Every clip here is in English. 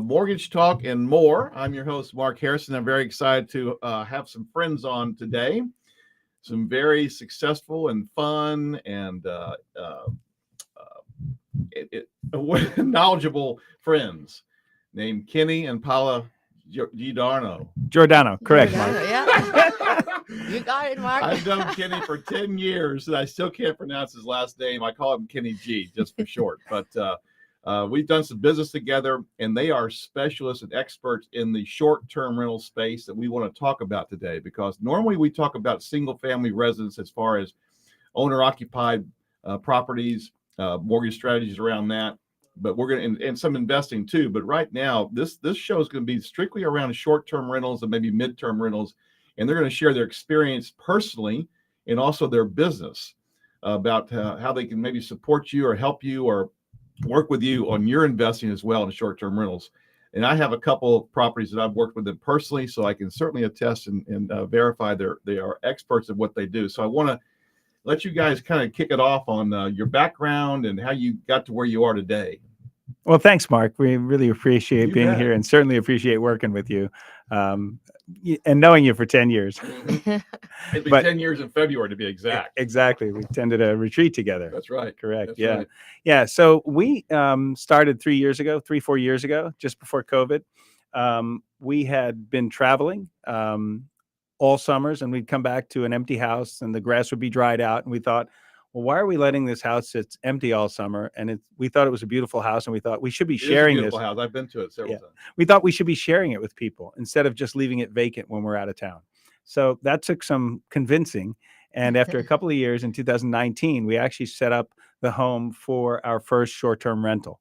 Mortgage Talk and more. I'm your host, Mark Hairston. I'm very excited to have some friends on today. Some very successful and fun and knowledgeable friends named Kenny and Paula Giordano. Giordano, correct, Giordano, Mike. yeah. You got it, Mark. I've known Kenny for 10 years and I still can't pronounce his last name. I call him Kenny G just for short. But we've done some business together, and they are specialists and experts in the short-term rental space that we want to talk about today, because normally we talk about single-family residence as far as owner-occupied properties, mortgage strategies around that. But we're going to, and some investing too. But right now, this show is going to be strictly around short-term rentals and maybe mid-term rentals, and they're going to share their experience personally and also their business about how they can maybe support you or help you or work with you on your investing as well in short-term rentals. And I have a couple of properties that I've worked with them personally, so I can certainly attest and verify they are experts at what they do. So I want to let you guys kind of kick it off on your background and how you got to where you are today. Well, thanks, Mark. We really appreciate You being bet. here, and certainly appreciate working with you and knowing you for 10 years. It'll be But- 10 years in February to be exact. Exactly. We attended a retreat together. That's right. Correct. That's Yeah. right. Yeah. So we started 4 years ago, just before COVID. We had been traveling all summers, and we'd come back to an empty house and the grass would be dried out. And we thought, well, why are we letting this house sit empty all summer? And we thought it was a beautiful house, and we thought we should be It is a sharing beautiful this. house. I've been to it several Yeah. times. We thought we should be sharing it with people instead of just leaving it vacant when we're out of town. So that took some convincing. And after a couple of years in 2019, we actually set up the home for our first short-term rental.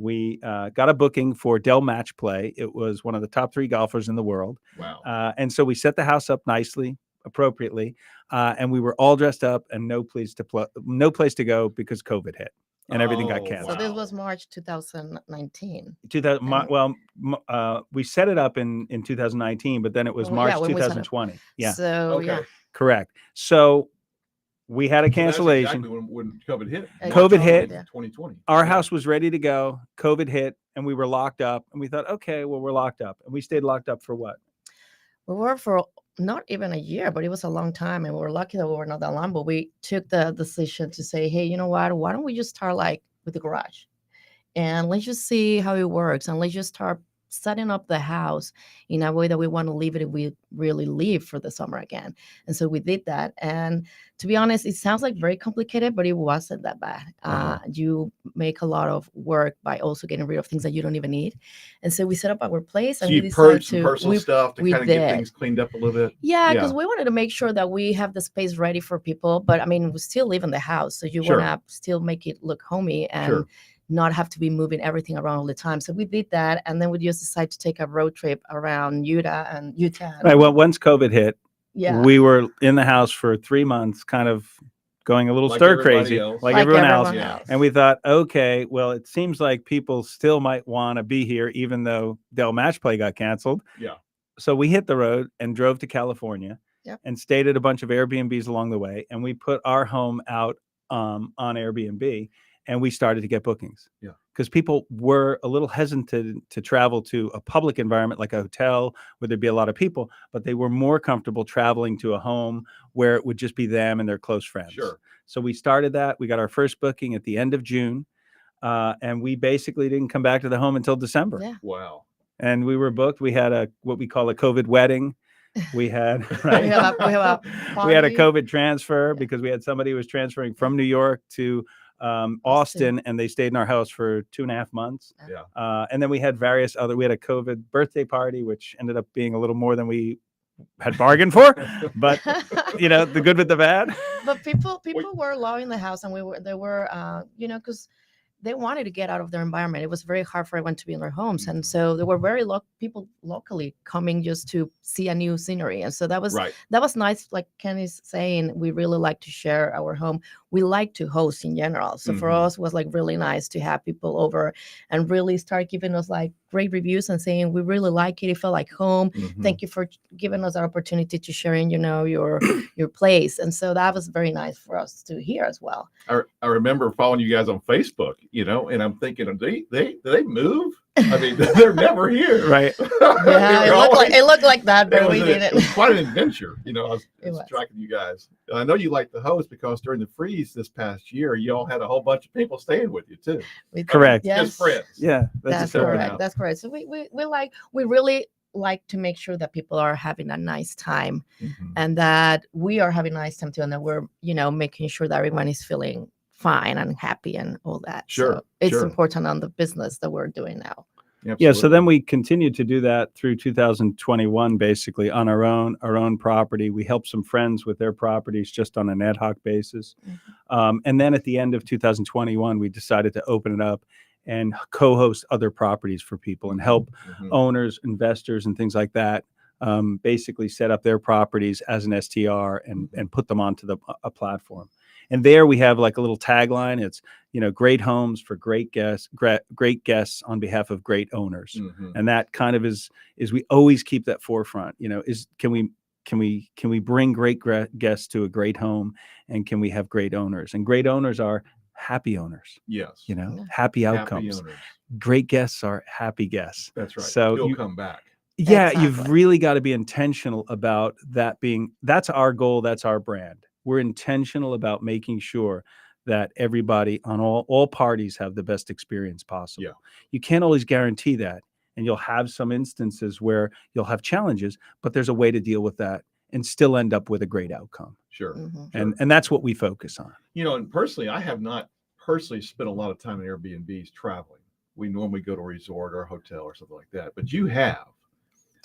We got a booking for Dell Match Play. It was one of the top 3 golfers in the world. Wow. And so we set the house up nicely, appropriately, and we were all dressed up and no place to go because COVID hit and everything got Oh, canceled. So this wow. was March 2019. 2000, we set it up in 2019, but then it was Well, March yeah, when we set it up. 2020. Yeah, So Okay. yeah. correct. So we had a So that's cancellation. exactly when COVID hit. COVID hit. 2020. Our Yeah. house was ready to go. COVID hit, and we were locked up. And we thought, okay, well, we're locked up. And we stayed locked up for what? We were for not even a year, but it was a long time, and we were lucky that we were not that long. But we took the decision to say, hey, you know what? Why don't we just start like with the garage, and let's just see how it works, and let's just start setting up the house in a way that we want to leave it if we really leave for the summer again. And so we did that. And to be honest, it sounds like very complicated, but it wasn't that bad. You make a lot of work by also getting rid of things that you don't even need. And so we set up our place, So and we you decided purged some personal we stuff to we kind of get did. things cleaned up a little bit. Yeah, because Yeah. we wanted to make sure that we have the space ready for people. But I mean, we still live in the house, so you Sure. want to still make it look homey and Sure. not have to be moving everything around all the time. So we did that, and then we just decided to take a road trip around Utah. Right. Well, once COVID hit, Yeah. we were in the house for 3 months, kind of going a little Like stir everybody crazy, else. like everyone else. Yeah. And we thought, okay, well, it seems like people still might want to be here, even though Dell Match Play got canceled. Yeah. So we hit the road and drove to California Yep. and stayed at a bunch of Airbnbs along the way. And we put our home out on Airbnb, and we started to get bookings. Yeah. Because people were a little hesitant to travel to a public environment like a hotel where there'd be a lot of people, but they were more comfortable traveling to a home where it would just be them and their close friends. Sure. So we started that. We got our first booking at the end of June, and we basically didn't come back to the home until December. Yeah. Wow. And we were booked. We had what we call a COVID wedding. We had right? We have a we had a party. COVID transfer because we had somebody who was transferring from New York to Austin, and they stayed in our house for 2.5 months. Yeah. And then we had we had a COVID birthday party, which ended up being a little more than we had bargained for, but the good with the bad. But people were loving the house, and they were because they wanted to get out of their environment. It was very hard for everyone to be in their homes, and so there were very people locally coming just to see a new scenery, and so that was Right. nice. Like Kenny's saying, we really like to share our home. We like to host in general, so for Mhm. us, it was like really nice to have people over and really start giving us like great reviews and saying we really like it. It felt like home. Mhm. Thank you for giving us our opportunity to share in your place, and so that was very nice for us to hear as well. I remember following you guys on Facebook, and I'm thinking, do they move? I mean, they're never here. Right. Yeah, it looked like that, but we It didn't. was quite an adventure. I was was. tracking you guys. I know you like the host because during the freeze this past year, you all had a whole bunch of people staying with you too. Correct. Just friends. Yeah, That's fair correct. enough. That's correct. So we really like to make sure that people are having a nice time, Mhm. and that we are having a nice time too, and that we're making sure that everyone is feeling fine and happy and all that. Sure, So it's sure. important on the business that we're doing now. Yeah, so then Absolutely. we continued to do that through 2021, basically on our own property. We helped some friends with their properties just on an ad hoc basis. And then at the end of 2021, we decided to open it up and co-host other properties for people and help Mhm. owners, investors, and things like that basically set up their properties as an STR and put them onto a platform. And there we have like a little tagline. It's, great homes for great guests, great guests on behalf of great owners. Mhm. And that kind of is we always keep that forefront. Can we bring great guests to a great home, and can we have great owners? And great owners are happy owners. Yes. Yeah. Happy outcomes. Happy owners. Great guests are happy guests. That's right. So You'll come back. yeah, you've Exactly. really got to be intentional about that that's our goal. That's our brand. We're intentional about making sure that everybody on all parties have the best experience possible. Yeah. You can't always guarantee that. And you'll have some instances where you'll have challenges, but there's a way to deal with that and still end up with a great outcome. Sure. Mhm. Sure. And that's what we focus on. And personally, I have not personally spent a lot of time in Airbnbs traveling. We normally go to a resort or a hotel or something like that, but you have.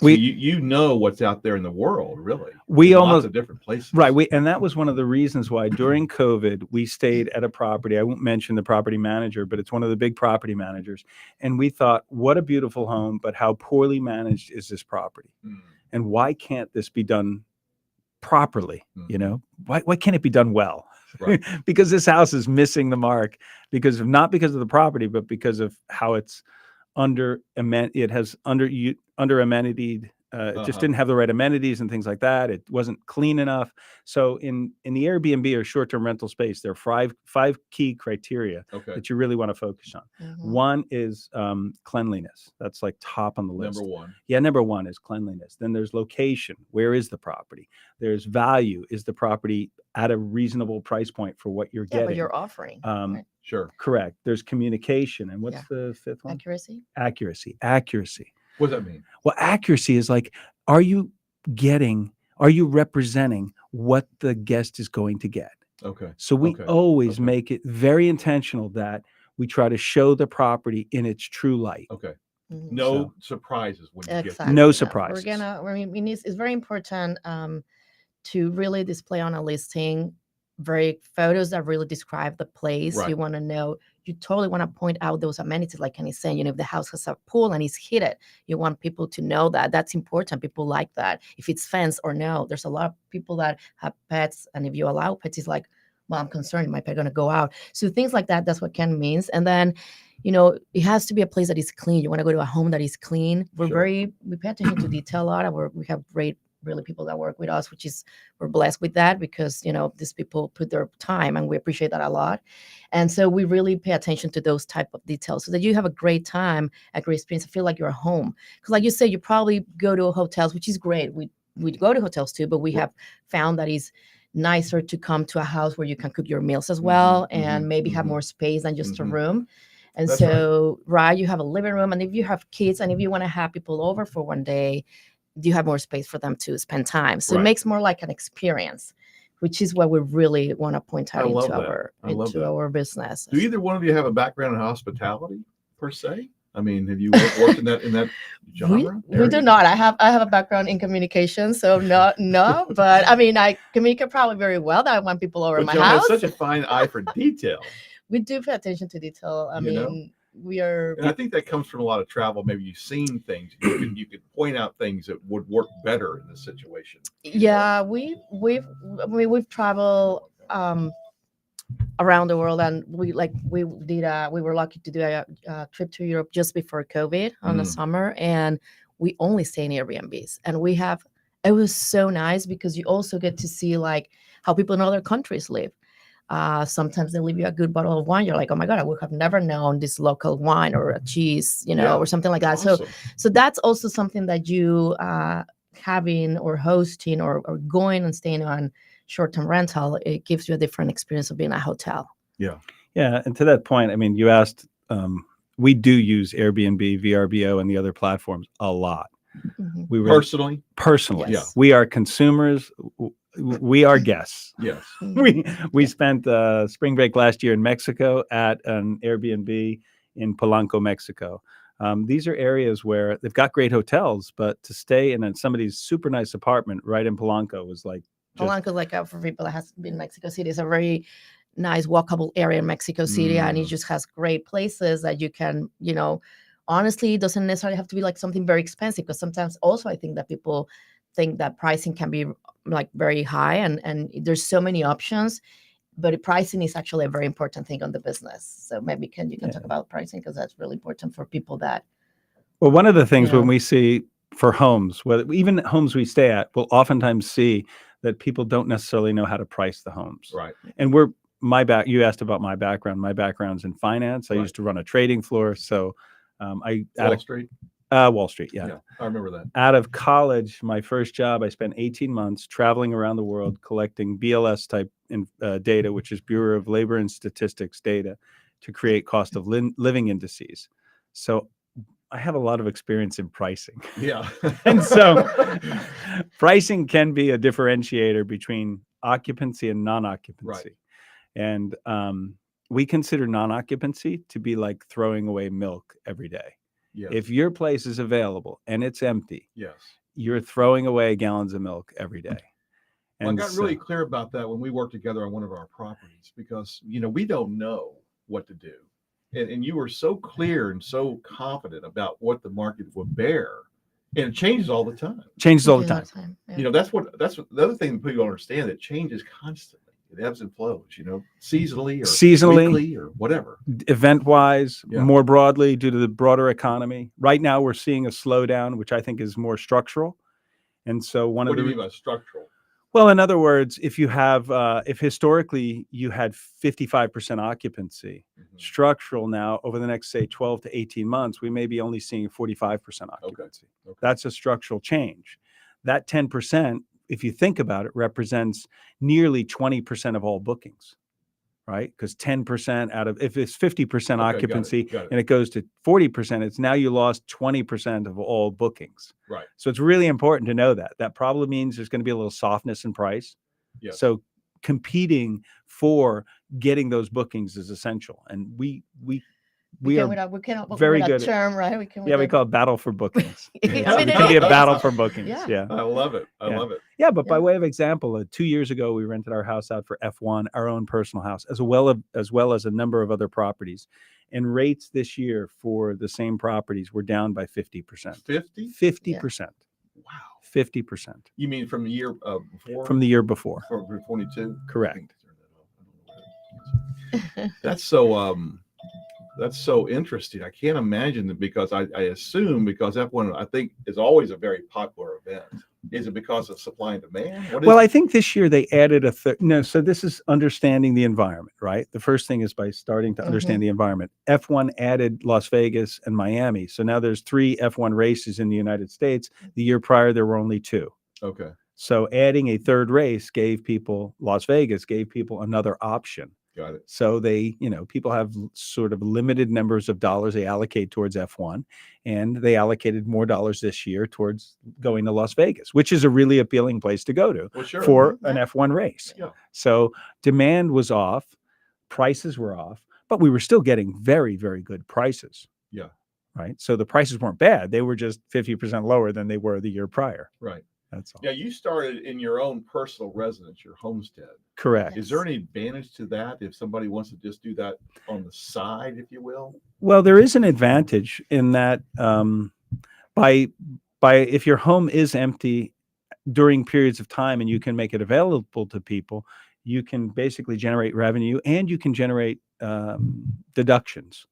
So you know what's out there in the world, really. We in almost lots of different places. Right. And that was one of the reasons why during COVID, we stayed at a property. I won't mention the property manager, but it's one of the big property managers. And we thought, what a beautiful home, but how poorly managed is this property? Mm. And why can't this be done properly? Mhm. Why can't it be done well? Right. Because this house is missing the mark not because of the property, but because of how it's under amenities. It just didn't have the right amenities and things like that. It wasn't clean enough. So in the Airbnb or short-term rental space, there are five key criteria Okay. that you really want to focus on. Mhm. One is cleanliness. That's like top on the list. Number one. Yeah, number one is cleanliness. Then there's location. Where is the property? There's value. Is the property at a reasonable price point for what you're Yeah, getting? but you're offering. Right? Sure. Correct. There's communication. And what's the fifth one? Accuracy. Accuracy. What does that mean? Well, accuracy is like, are you representing what the guest is going to get? Okay. So we Okay. always Okay. make it very intentional that we try to show the property in its true light. Okay. Mhm. No surprises when you Exactly. No Yeah. surprises. It's very important to really display on a listing photos that really describe the place. Right. You want to know, you totally want to point out those amenities, like Kenny's saying, if the house has a pool and it's heated, you want people to know that. That's important. People like that. If it's fenced or no, there's a lot of people that have pets, and if you allow pets, it's like, well, I'm concerned, my pet gonna go out. So things like that, that's what Ken means. And then, it has to be a place that is clean. You want to go to a home that is clean. Sure. We pay attention to detail a lot. We have great, really, people that work with us, we're blessed with that, because these people put their time, and we appreciate that a lot. And so we really pay attention to those type of details so that you have a great time, a great experience. I feel like you're home, because like you say, you probably go to hotels, which is great. We go to hotels too, but we have found that it's nicer to come to a house where you can cook your meals as well, and maybe have more space than just a room. And That's so, right, you have a living room, and if you have kids, and if you want to have people over for one day, you have more space for them to spend time. So Right. it makes more like an experience, which is what we really want to point out I love into that. our business. Do either one of you have a background in hospitality per se? I mean, have you worked in that genre? We do not. I have a background in communication, so no. But I mean, I communicate probably very well. That I want people over But my y'all house. have such a fine eye for detail. We do pay attention to detail. I mean, we are. And I think that comes from a lot of travel. Maybe you've seen things. You could point out things that would work better in this situation. Yeah, we've traveled around the world, and we were lucky to do a trip to Europe just before COVID on the summer, and we only stay in Airbnbs, and it was so nice, because you also get to see like how people in other countries live. Sometimes they leave you a good bottle of wine. You're like, oh my God, I would have never known this local wine or a cheese, Yeah. or something like that. Awesome. So that's also something that you having or hosting or going and staying on short-term rental, it gives you a different experience of being a hotel. Yeah. Yeah, and to that point, I mean, you asked. We do use Airbnb, VRBO, and the other platforms a lot. Mhm. We Personally, Yes. we are consumers. We are guests. yes. We spent spring break last year in Mexico at an Airbnb in Polanco, Mexico. These are areas where they've got great hotels, but to stay in somebody's super nice apartment right in Polanco was like Polanco, like for people that has been in Mexico City, is a very nice walkable area in Mexico City, and it just has great places that you can, honestly, it doesn't necessarily have to be like something very expensive, because sometimes also I think that people think that pricing can be like very high, and there's so many options, but pricing is actually a very important thing on the business. So maybe you can talk about pricing, because that's really important for people that. Well, one of the things Yeah. when we see for homes, whether even homes we stay at, we'll oftentimes see that people don't necessarily know how to price the homes. Right. And you asked about my background. My background's in finance. I Right. used to run a trading floor. So Wall Street. Wall Street. Yeah. Yeah, I remember that. Out of college, my first job, I spent 18 months traveling around the world collecting BLS type data, which is Bureau of Labor and Statistics data, to create cost of living indices. So I have a lot of experience in pricing. Yeah. And so pricing can be a differentiator between occupancy and non-occupancy. Right. And we consider non-occupancy to be like throwing away milk every day. Yes. If your place is available and it's empty, yes. you're throwing away gallons of milk every day. Well, And I got really clear about that when we worked together on one of our properties, because, we don't know what to do. And you were so clear and so confident about what the market would bear. And it changes all the time. Changes all the time. Yeah. That's what the other thing that people don't understand, that changes constantly. It ebbs and flows, seasonally or weekly or whatever. Event-wise, Yeah. more broadly, due to the broader economy. Right now, we're seeing a slowdown, which I think is more structural. And so What do you mean by structural? Well, in other words, if you have, if historically you had 55% occupancy, structural now over the next, say, 12 to 18 months, we may be only seeing 45% occupancy. Okay. That's a structural change. That 10%, if you think about it, represents nearly 20% of all bookings, right? Because 10% if it's 50% occupancy got it. and it goes to 40%, it's now you lost 20% of all bookings. Right. So it's really important to know that. That probably means there's going to be a little softness in price. Yes. So competing for getting those bookings is essential. And we are very good at term, right? we call it battle for bookings. I So mean, it it can be a is. battle for bookings. Yeah. Yeah. I love it. I love it. Yeah, but by Yeah. way of example, 2 years ago, we rented our house out for F1, our own personal house, as well as a number of other properties. And rates this year for the same properties were down by 50%. 50? 50%. Wow. 50%. You mean from the year before? From the year before. For 22? Correct. That's so interesting. I can't imagine that, because I assume because F1 I think is always a very popular event. Is it because of supply and demand? I think this year they added so this is understanding the environment, right? The first thing is by starting to understand the environment. F1 added Las Vegas and Miami. So now there's 3 F1 races in the United States. The year prior, there were only 2. Okay. So adding a third race Las Vegas gave people another option. Got it. So people have sort of limited numbers of dollars they allocate towards F1, and they allocated more dollars this year towards going to Las Vegas, which is a really appealing place to go to for an F1 race. Yeah. So demand was off, prices were off, but we were still getting very, very good prices. Yeah. Right. So the prices weren't bad. They were just 50% lower than they were the year prior. Right. That's all. Yeah, you started in your own personal residence, your homestead. Correct. Is there any advantage to that if somebody wants to just do that on the side, if you will? Well, there is an advantage in that if your home is empty during periods of time and you can make it available to people, you can basically generate revenue and you can generate deductions.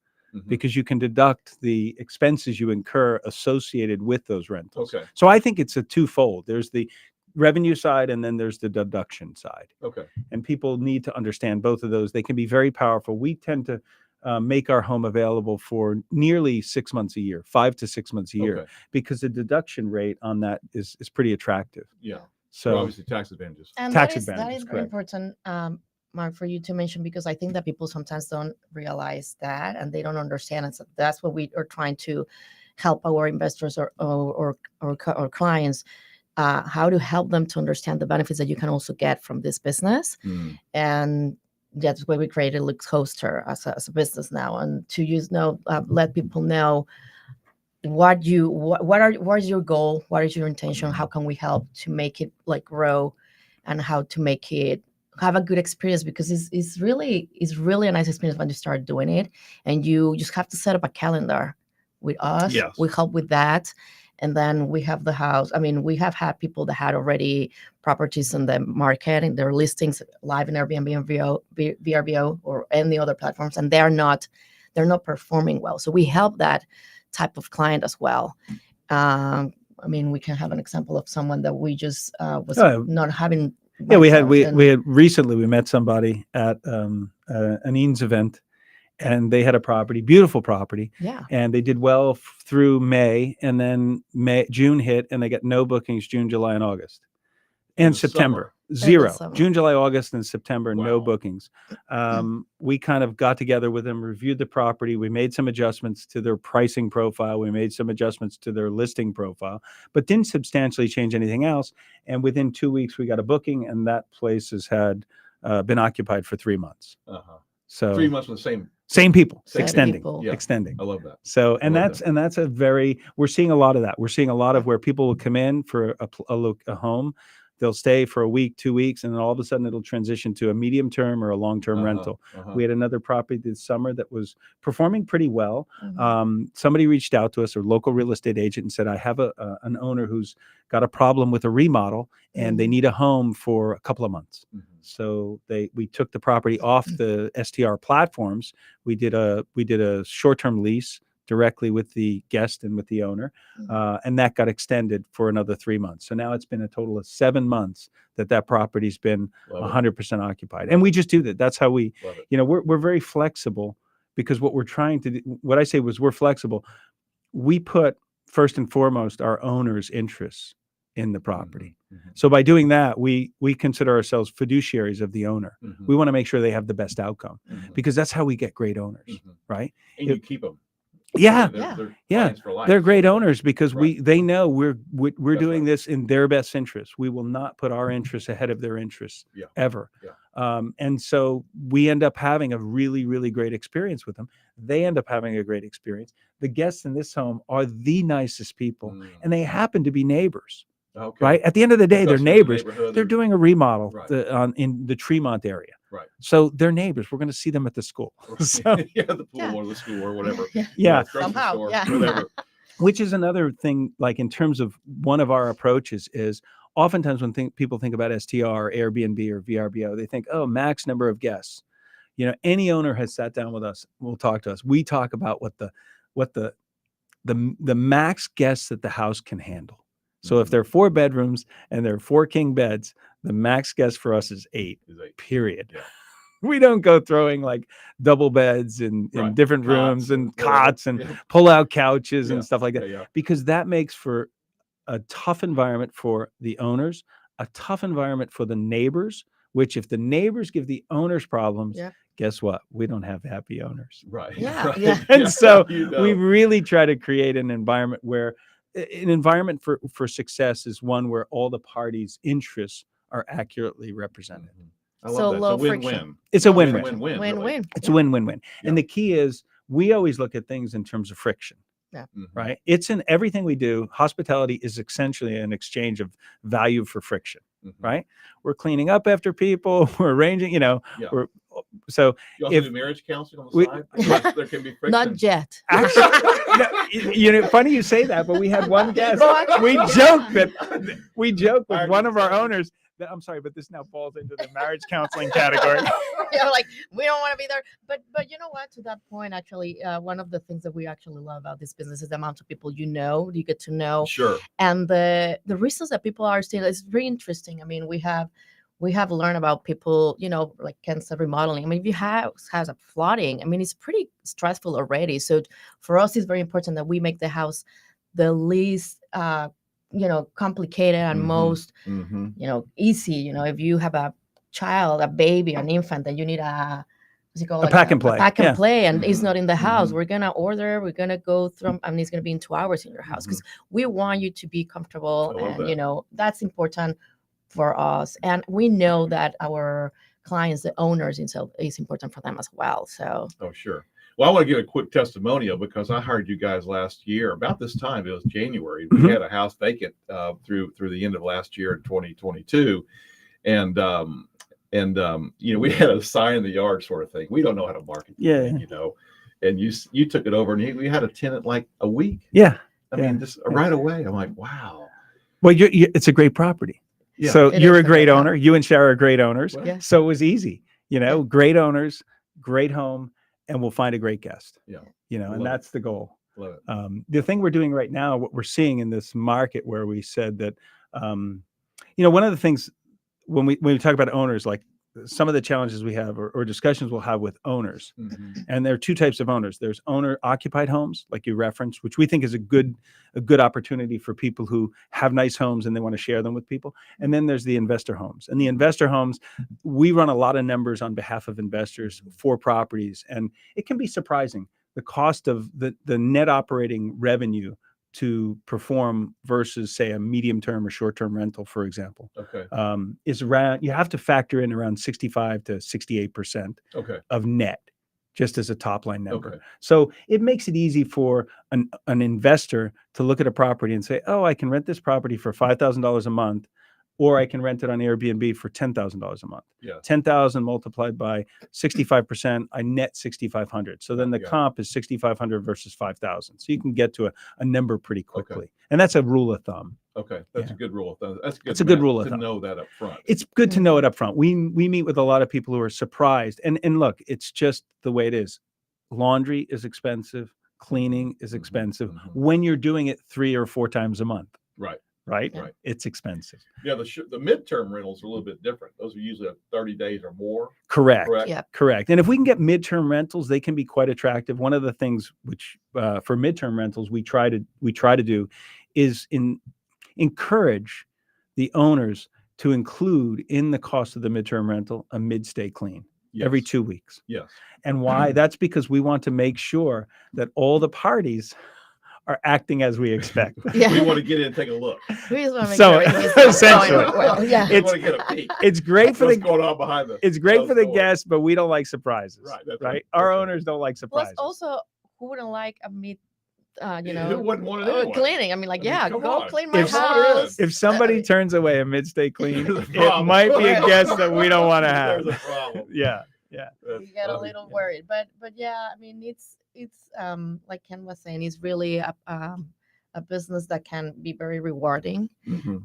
Because you can deduct the expenses you incur associated with those rentals. Okay. So I think it's a twofold. There's the revenue side, and then there's the deduction side. Okay. And people need to understand both of those. They can be very powerful. We tend to make our home available for nearly 6 months a year, 5 to 6 months a year, Okay. because the deduction rate on that is pretty attractive. Yeah. So obviously tax advantages. And Tax that advantages, is very correct. important, Mark, for you to mention, because I think that people sometimes don't realize that and they don't understand it. So that's what we are trying to help our investors or clients, how to help them to understand the benefits that you can also get from this business. Mm. And that's why we created Lux Coaster as a business now, and to let people know what is your goal, what is your intention, how can we help to make it like grow, and how to make it have a good experience, because it's really a nice experience when you start doing it, and you just have to set up a calendar with us. Yes. We help with that. And then we have the house. I mean, we have had people that had already properties in the market and their listings live in Airbnb and VRBO or any other platforms, and they're not performing well. So we help that type of client as well. I mean, we can have an example of someone that we just was not having. Yeah, we had recently, we met somebody at an Eanes event, and they had a property, beautiful property. Yeah. And they did well through May, and then June hit, and they got no bookings June, July, and August. And September, zero. June, July, August, and September, no bookings. We kind of got together with them, reviewed the property. We made some adjustments to their pricing profile. We made some adjustments to their listing profile, but didn't substantially change anything else. And within 2 weeks, we got a booking, and that place has had been occupied for 3 months. So 3 months with the same people, Same extending, people. Yeah. extending. I love that. So, and that's a very, we're seeing a lot of that. We're seeing a lot of where people will come in for a home. They'll stay for a week, 2 weeks, and then all of a sudden it'll transition to a medium term or a long-term rental. We had another property this summer that was performing pretty well. Somebody reached out to us, a local real estate agent, and said, I have an owner who's got a problem with a remodel, and they need a home for a couple of months. So we took the property off the STR platforms. We did a short-term lease directly with the guest and with the owner, and that got extended for another 3 months. So now it's been a total of 7 months that property's been 100% occupied. And we just do that. That's how we, we're very flexible, because what we're trying to do, what I say was we're flexible. We put first and foremost our owner's interests in the property. So by doing that, we consider ourselves fiduciaries of the owner. We want to make sure they have the best outcome, because that's how we get great owners, right? And you keep them. Yeah, They're for life. they're great owners, because Right. they know we're doing right. this in their best interest. We will not put our interests ahead of their interests ever. And so we end up having a really, really great experience with them. They end up having a great experience. The guests in this home are the nicest people, and they happen to be neighbors. Okay. Right. At the end of the day, they're Especially in the neighbors. neighborhood, They're doing a remodel Right. in the Tremont area. Right. So they're neighbors. We're going to see them at the school. So, The pool or the school or whatever. Yeah. Grocery Somehow, store, yeah. whatever. Which is another thing, like in terms of one of our approaches is oftentimes when people think about STR or Airbnb or VRBO, they think, oh, max number of guests. Any owner has sat down with us, will talk to us. We talk about what the max guests that the house can handle. So if there are 4 bedrooms and there are 4 king beds, the max guest for us is 8, period. Yeah. We don't go throwing like double beds in different rooms and cots and pull-out couches and stuff like that, because that makes for a tough environment for the owners, a tough environment for the neighbors, which if the neighbors give the owners problems, guess what? We don't have happy owners. Right. Yeah. Right. Yeah. And so we really try to create an environment where for success is one where all the parties' interests are accurately represented. I love So that. low It's a friction. win-win. It's a Low win-win. friction. Win-win, really. Win-win. It's a win-win-win. Yeah. And the key is we always look at things in terms of friction. Right. It's in everything we do. Hospitality is essentially an exchange of value for friction. Right. We're cleaning up after people. We're arranging, so You also do marriage counseling on the side? Yes, there can be friction. Not yet. Actually, funny you say that, but we had one guest. We joke with one of our owners I'm sorry, but this now falls into the marriage counseling category. You're like, we don't want to be there. But you know what? To that point, actually, one of the things that we actually love about this business is the amount of people you get to know, Sure. and the reasons that people are still. It's very interesting. I mean, we have learned about people, like Ken said, remodeling. I mean, if your house has a flooding, I mean, it's pretty stressful already. So for us, it's very important that we make the house the least complicated and most easy. If you have a child, a baby, an infant, that you need a pack and play. A pack and play, and it's Mhm. not in the house. Mhm. We're gonna go through, and it's gonna be in 2 hours in your house, because we want you to be comfortable, I love and that. that's important for us. And we know that our clients, the owners themselves, is important for them as well. So Oh, sure. Well, I want to give a quick testimonial because I hired you guys last year. About this time, it was January. We Mhm. had a house vacant through the end of last year in 2022, and we had a sign in the yard sort of thing. We don't know how to market, Yeah. And you took it over, and we had a tenant like a week. Yeah. I mean, just right away. I'm like, wow. Well, it's a great property. Yeah. So It you're is a a great great owner. You and Shara are great owners. Well, Yeah. So it was easy, Yeah. great owners, great home, and we'll find a great guest, Yeah. and Love it. that's the goal. Love it. The thing we're doing right now, what we're seeing in this market where we said that, one of the things when we talk about owners, like some of the challenges we have or discussions we'll have with owners, Mhm. and there are two types of owners. There's owner occupied homes, like you referenced, which we think is a good opportunity for people who have nice homes and they want to share them with people. And then there's the investor homes. And the investor homes, we run a lot of numbers on behalf of investors for properties, and it can be surprising. The cost of the net operating revenue to perform versus, say, a medium-term or short-term rental, for example, Okay. is around. You have to factor in around 65 to 68% Okay. of net, just as a top-line number. Okay. So it makes it easy for an investor to look at a property and say, "Oh, I can rent this property for $5,000 a month, or I can rent it on Airbnb for $10,000 a month." Yeah. 10,000 multiplied by 65%, I net 6,500. So then the Yeah. comp is 6,500 versus 5,000. So you can get to a number pretty quickly. And that's a rule of thumb. Okay. That's Yeah. a good rule of thumb. That's good. That's a good math rule of to thumb. know that up front. It's good to know it up front. We meet with a lot of people who are surprised. And look, it's just the way it is. Laundry is expensive. Cleaning is expensive. Mhm. When you're doing it 3 or 4 times a month. Right. Right? Right. It's expensive. Yeah. The midterm rentals are a little bit different. Those are usually 30 days or more. Correct. Yeah. Correct. And if we can get midterm rentals, they can be quite attractive. One of the things which for midterm rentals we try to do is encourage the owners to include in the cost of the midterm rental a mid-stay clean every Yes. 2 weeks. Yes. And why? That's because we want to make sure that all the parties are acting as we expect. Yeah. We want to get in and take a look. We just want to make So, sure everything's going essentially, well. Yeah. We want to get a peek. It's great for What's the going on behind the it's great for the door. guests, but we don't like surprises. Right, that's Right. right, Our that's right. owners don't like Plus, surprises. also, who wouldn't like a meat? Who wouldn't want it anyway? Cleaning. I mean, like, I mean, yeah, come go on. clean my If- house. If somebody mean- turns away a mid-stay clean, There's a it problem. might be a guest that we don't want to have. There's a problem. Yeah. That's We get a funny. little worried, but yeah, I mean, it's like Ken was saying, it's really a business that can be very rewarding. Mhm.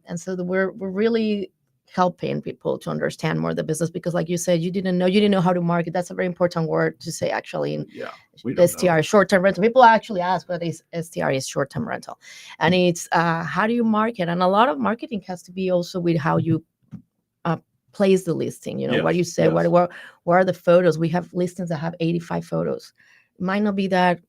And so we're really helping people to understand more the business, because like you said, you didn't know how to market. That's a very important word to say, actually. In Yeah. We don't know. STR, short-term rental. People actually ask what is STR, is short-term rental, and it's how do you market? And a lot of marketing has to be also with how you place the listing. What you Yes, say, yes. what are the photos? We have listings that have 85 photos. It might not be that.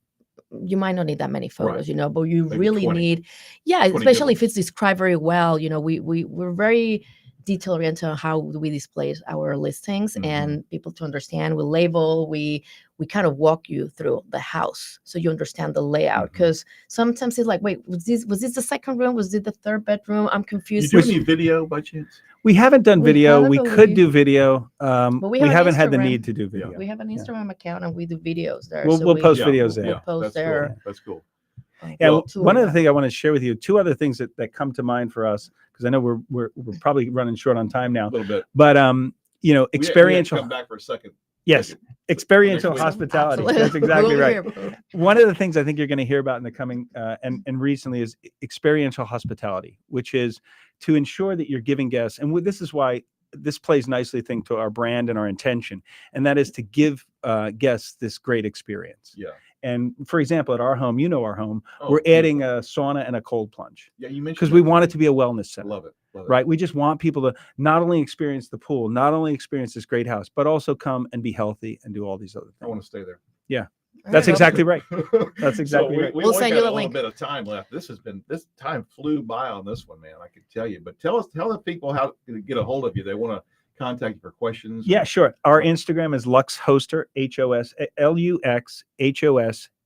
You might not need that many photos, but you Maybe really 20. need, 20 good especially if ones. it's described very well. We're very detail oriented on how we display our listings, Mhm. and people to understand. We label, we kind of walk you through the house so you understand the layout. Mhm. Because sometimes it's like, wait, was this the second room? Was it the third bedroom? I'm You confused. do any video by chance? We haven't done We video. haven't, We but could we- do video. we We have an haven't had the Instagram. need to do Yeah. video. We have an Instagram account and we do videos there. We'll- so we'll post Yeah, videos yeah, there. We'll post that's there. Cool. That's cool. Yeah, Well, one of the things I want to share with you, 2 other things that come to mind for us, because I know we're probably running short on time A now. little bit. But We have to experiential. come back for a second Yes, experiential week. hospitality. Absolutely. That's exactly We'll right. hear. One of the things I think you're going to hear about in the coming and recently is experiential hospitality, which is to ensure that you're giving guests, and this is why this plays nicely, I think, to our brand and our intention, and that is to give guests this great experience. Yeah. And for example, at our home, our home, Oh, we're adding a sauna and a cold plunge Yeah, you mentioned because we that. want it to be a wellness I center. love it. Love it. Right. We just want people to not only experience the pool, not only experience this great house, but also come and be healthy and do all these other I want things. to stay there. Yeah. There That's you go. exactly right. That's exactly so right. We We'll only send got you a the little link. bit of time left. This time flew by on this one, man. I can tell you. But tell the people how to get a hold of you. They want to contact you for questions. Yeah, sure. Our Instagram is Lux Hoster,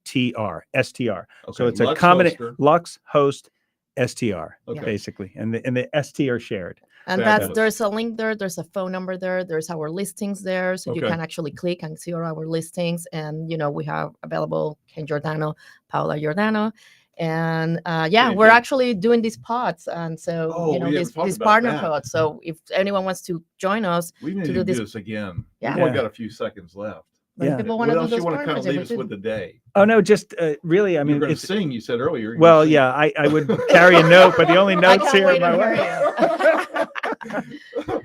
LuxHostStr. So it's a Lux combination Hoster. Lux Host STR, Okay. basically. And the ST are shared. And Fabulous. there's a link there. There's a phone number there. There's our listings there, so you Okay. can actually click and see all our listings. And we have available Ken Giordano, Paula Giordano, and we're actually doing these pods, and so Oh, we haven't talked these about partner that. pods. So if anyone wants to join us, We need to to do do this- this again. Yeah. We've only got a few seconds left. but if Yeah. people What want to do else you those want to kind of partners, leave us with today? Oh, no, just really, I You're mean, going to it's, sing. You said earlier. You're well, gonna sing. yeah, I would carry a note, but the only I notes can't here wait are to my hear way. you.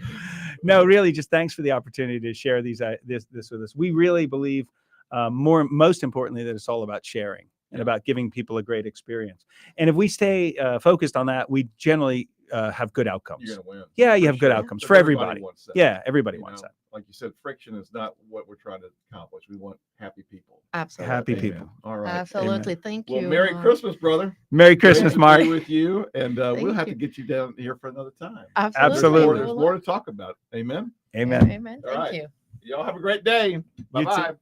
No, really, just thanks for the opportunity to share this with us. We really believe, most importantly, that it's all about sharing and about giving people a great experience. And if we stay focused on that, we generally have good outcomes. You're going to win. Yeah, you For have good sure. outcomes But for everybody. wants that. Yeah, everybody You wants know, that. Like you said, friction is not what we're trying to accomplish. We want happy people. Absolutely. Happy Amen. people. All right. Absolutely. Thank Well, you. Merry Mark. Christmas, brother. Merry Great Christmas, to Mark. be with you, and we'll Thank have you. to get you down here for another time. Absolutely. There's more to talk about. Amen. Amen. Amen. All Thank right. you. Y'all have a great day. Bye bye. too.